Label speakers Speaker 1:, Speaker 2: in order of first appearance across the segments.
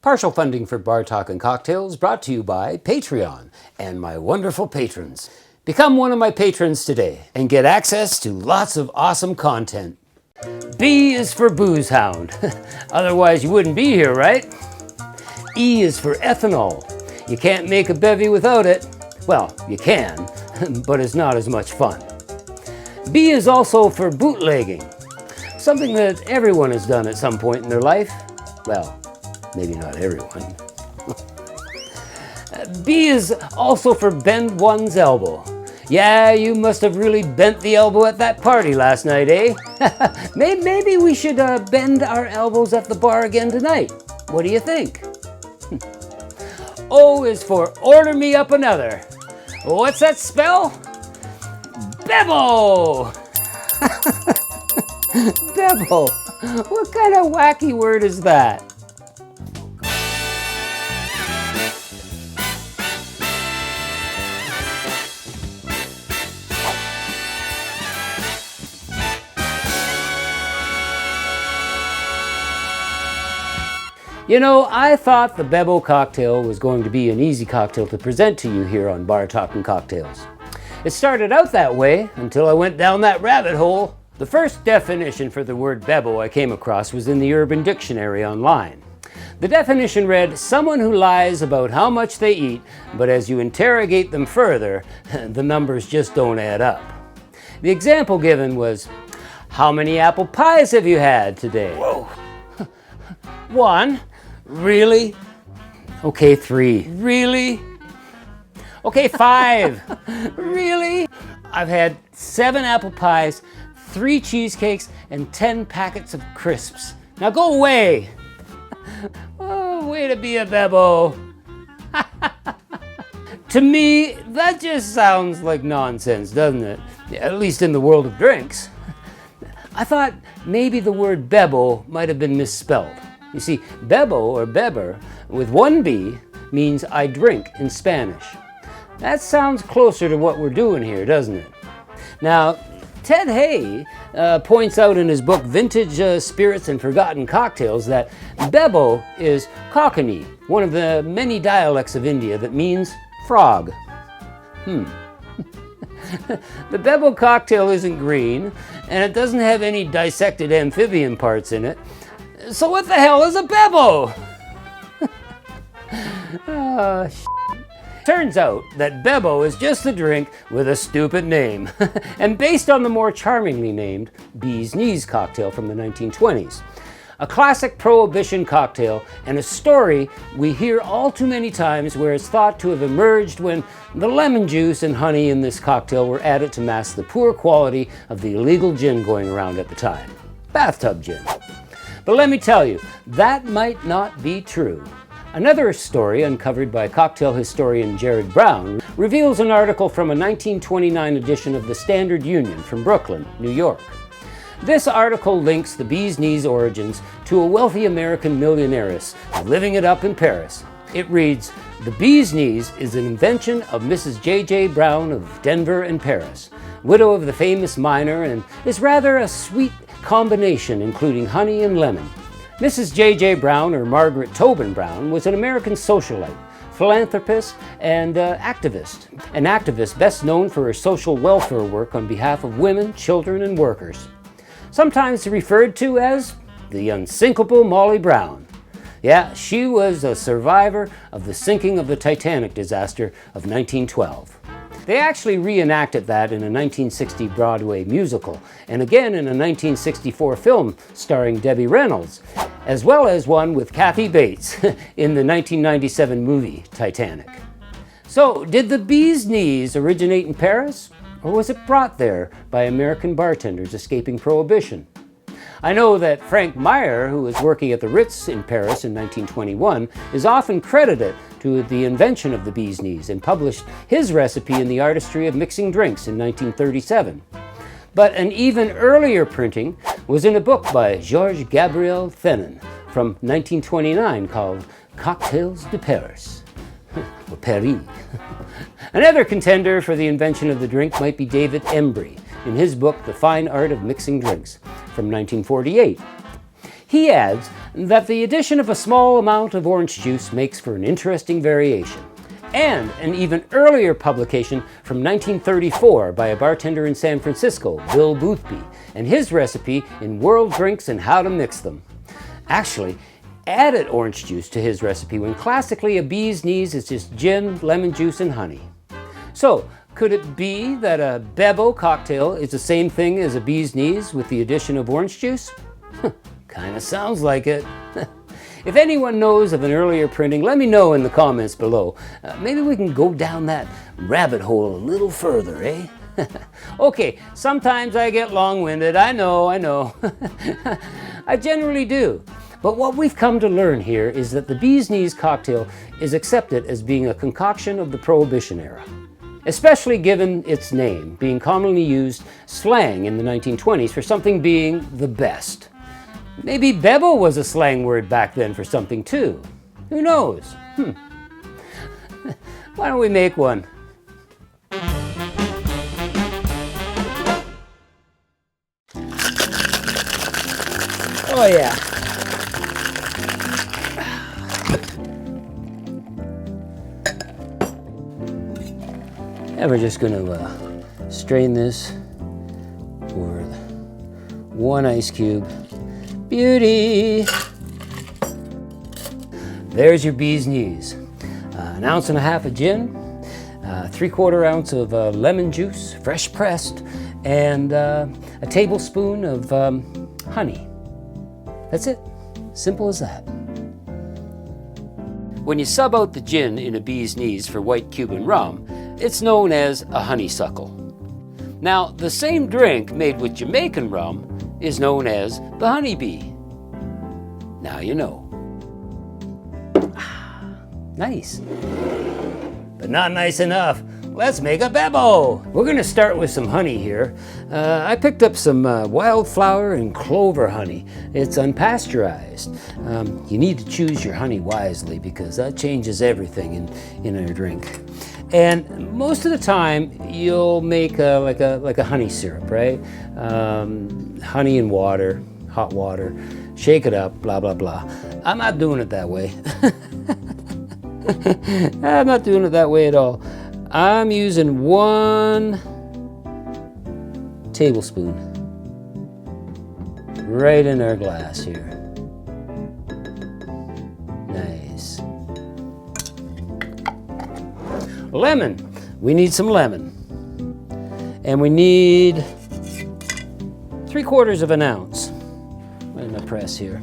Speaker 1: Partial funding for Bar Talk and Cocktails brought to you by Patreon and my wonderful patrons. Become one of my patrons today and get access to lots of awesome content. B is for Booze Hound. Otherwise you wouldn't be here, right? E is for ethanol. You can't make a bevy without it. Well, you can, but it's not as much fun. B is also for bootlegging. Something that everyone has done at some point in their life. Well, maybe not everyone. B is also for bend one's elbow. Yeah, you must have really bent the elbow at that party last night, eh? Maybe we should bend our elbows at the bar again tonight. What do you think? O is for order me up another. What's that spell? Bebbo! Bebbo! What kind of wacky word is that? You know, I thought the Bebbo cocktail was going to be an easy cocktail to present to you here on Bar Talk and Cocktails. It started out that way until I went down that rabbit hole. The first definition for the word Bebbo I came across was in the Urban Dictionary online. The definition read, someone who lies about how much they eat, but as you interrogate them further, the numbers just don't add up. The example given was, how many apple pies have you had today? Whoa. 1. Really? Okay, 3. Really? Okay, 5. Really? I've had 7 apple pies, 3 cheesecakes, and 10 packets of crisps. Now go away. Oh, way to be a Bebbo. To me, that just sounds like nonsense, doesn't it? At least in the world of drinks. I thought maybe the word Bebbo might have been misspelled. You see, Bebbo or beber with 1 B means I drink in Spanish. That sounds closer to what we're doing here, doesn't it? Now, Ted Hay points out in his book Vintage Spirits and Forgotten Cocktails that Bebbo is Cockney, one of the many dialects of India that means frog. The Bebbo cocktail isn't green, and it doesn't have any dissected amphibian parts in it. So what the hell is a Bebbo? Oh, Turns out that Bebbo is just a drink with a stupid name, and based on the more charmingly named Bee's Knees cocktail from the 1920s. A classic prohibition cocktail and a story we hear all too many times where it's thought to have emerged when the lemon juice and honey in this cocktail were added to mask the poor quality of the illegal gin going around at the time. Bathtub gin. But let me tell you, that might not be true. Another story uncovered by cocktail historian Jared Brown reveals an article from a 1929 edition of the Standard Union from Brooklyn, New York. This article links the Bee's Knees origins to a wealthy American millionairess living it up in Paris. It reads, the Bee's Knees is an invention of Mrs. J.J. Brown of Denver and Paris, widow of the famous miner, and is rather a sweet combination including honey and lemon. Mrs. J.J. Brown, or Margaret Tobin Brown, was an American socialite, philanthropist, and activist. An activist best known for her social welfare work on behalf of women, children, and workers. Sometimes referred to as the unsinkable Molly Brown. Yeah, she was a survivor of the sinking of the Titanic disaster of 1912. They actually reenacted that in a 1960 Broadway musical, and again in a 1964 film starring Debbie Reynolds, as well as one with Kathy Bates in the 1997 movie Titanic. So, did the Bee's Knees originate in Paris, or was it brought there by American bartenders escaping Prohibition? I know that Frank Meyer, who was working at the Ritz in Paris in 1921, is often credited to the invention of the Bee's Knees and published his recipe in The Artistry of Mixing Drinks in 1937. But an even earlier printing was in a book by Georges Gabriel Thenin from 1929 called Cocktails de Paris, or Paris. Another contender for the invention of the drink might be David Embry in his book The Fine Art of Mixing Drinks from 1948. He adds that the addition of a small amount of orange juice makes for an interesting variation. And an even earlier publication from 1934 by a bartender in San Francisco, Bill Boothby, and his recipe in World Drinks and How to Mix Them. Actually, added orange juice to his recipe when classically a bee's knees is just gin, lemon juice, and honey. So, could it be that a Bebbo cocktail is the same thing as a bee's knees with the addition of orange juice? Kinda sounds like it. If anyone knows of an earlier printing, let me know in the comments below. Maybe we can go down that rabbit hole a little further, eh? Okay, sometimes I get long-winded, I know. I generally do. But what we've come to learn here is that the bee's knees cocktail is accepted as being a concoction of the Prohibition era, especially given its name, being commonly used slang in the 1920s for something being the best. Maybe Bebbo was a slang word back then for something too. Who knows? Why don't we make one? Oh yeah. And we're just going to strain this with one ice cube. Beauty! There's your bee's knees. An ounce and a half of gin, 3/4 ounce of lemon juice, fresh pressed, and a tablespoon of honey. That's it. Simple as that. When you sub out the gin in a bee's knees for white Cuban rum, it's known as a honeysuckle. Now, the same drink made with Jamaican rum is known as the honeybee. Now you know. Nice. But not nice enough. Let's make a Bebbo. We're going to start with some honey here. I picked up some wildflower and clover honey. It's unpasteurized. You need to choose your honey wisely because that changes everything in a drink. And most of the time, you'll make like a honey syrup, right? Honey and water, hot water, shake it up, blah, blah, blah. I'm not doing it that way. I'm not doing it that way at all. I'm using 1 tablespoon right in our glass here. Nice. Lemon. We need some lemon. And we need 3/4 of an ounce. Right in the press here.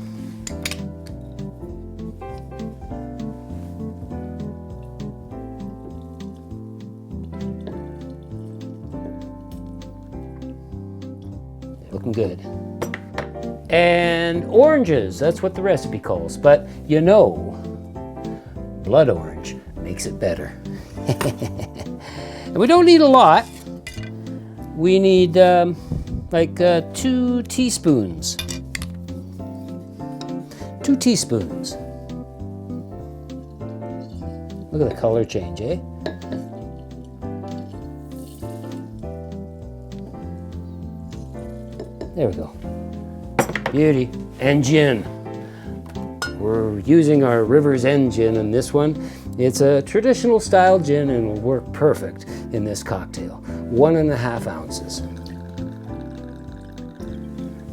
Speaker 1: Looking good. And oranges, that's what the recipe calls. But you know, blood orange makes it better. And we don't need a lot. We need like 2 teaspoons. 2 teaspoons. Look at the color change, eh? There we go. Beauty. And gin. We're using our River's End gin in this one. It's a traditional style gin and will work perfect in this cocktail. 1.5 ounces.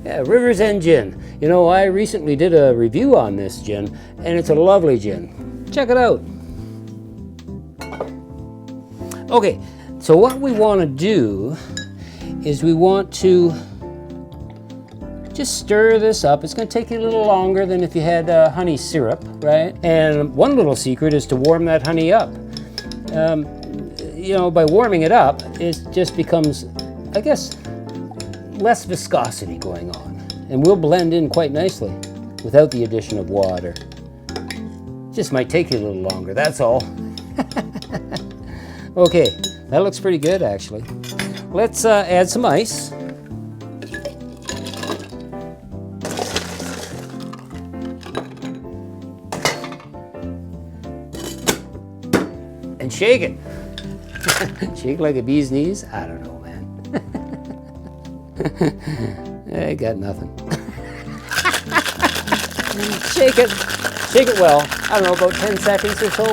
Speaker 1: Yeah, River's End gin. You know, I recently did a review on this gin and it's a lovely gin. Check it out. Okay, so what we want to do is we want to just stir this up. It's going to take you a little longer than if you had honey syrup, right? And one little secret is to warm that honey up. You know, by warming it up, it just becomes, I guess, less viscosity going on. And will blend in quite nicely without the addition of water. Just might take you a little longer, that's all. Okay, that looks pretty good actually. Let's add some ice. And shake it. Shake like a bee's knees? I don't know, man. I got nothing. Shake it. Shake it well. I don't know, about 10 seconds or so.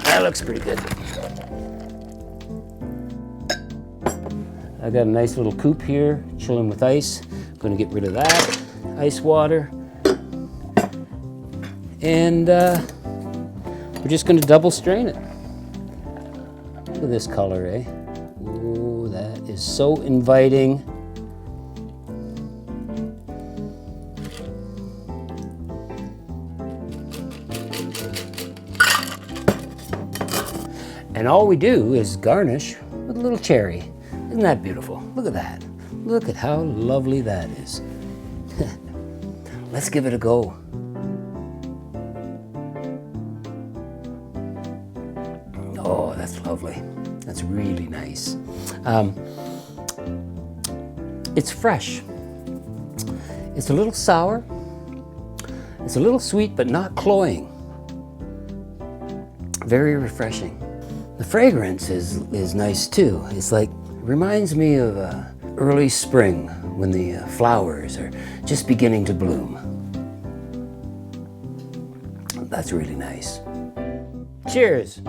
Speaker 1: That looks pretty good. I got a nice little coupe here, chilling with ice. Going to get rid of that ice water. And we're just going to double strain it. Look at this color, eh? Ooh, that is so inviting. And all we do is garnish with a little cherry. Isn't that beautiful? Look at that. Look at how lovely that is. Let's give it a go. Oh, that's lovely. That's really nice. It's fresh. It's a little sour. It's a little sweet, but not cloying. Very refreshing. The fragrance is nice too. It's like, reminds me of early spring when the flowers are just beginning to bloom. That's really nice. Cheers.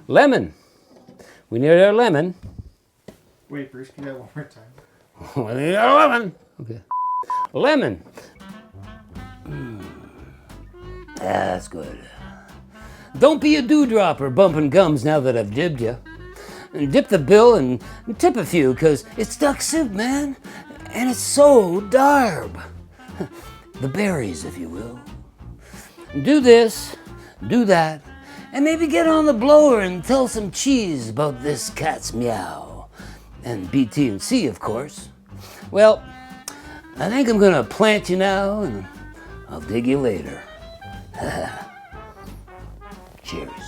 Speaker 1: Lemon. We need our lemon.
Speaker 2: Wait, Bruce, can you do that one more time?
Speaker 1: We need our lemon. Okay. Lemon. That's good. Don't be a dewdropper, Bumpin Gums, now that I've dibbed you. And dip the bill and tip a few, because it's duck soup, man. And it's so Darb. The berries, if you will. Do this, do that, and maybe get on the blower and tell some cheese about this cat's meow. And BT and C, of course. Well, I think I'm gonna plant you now, and I'll dig you later. Cheers.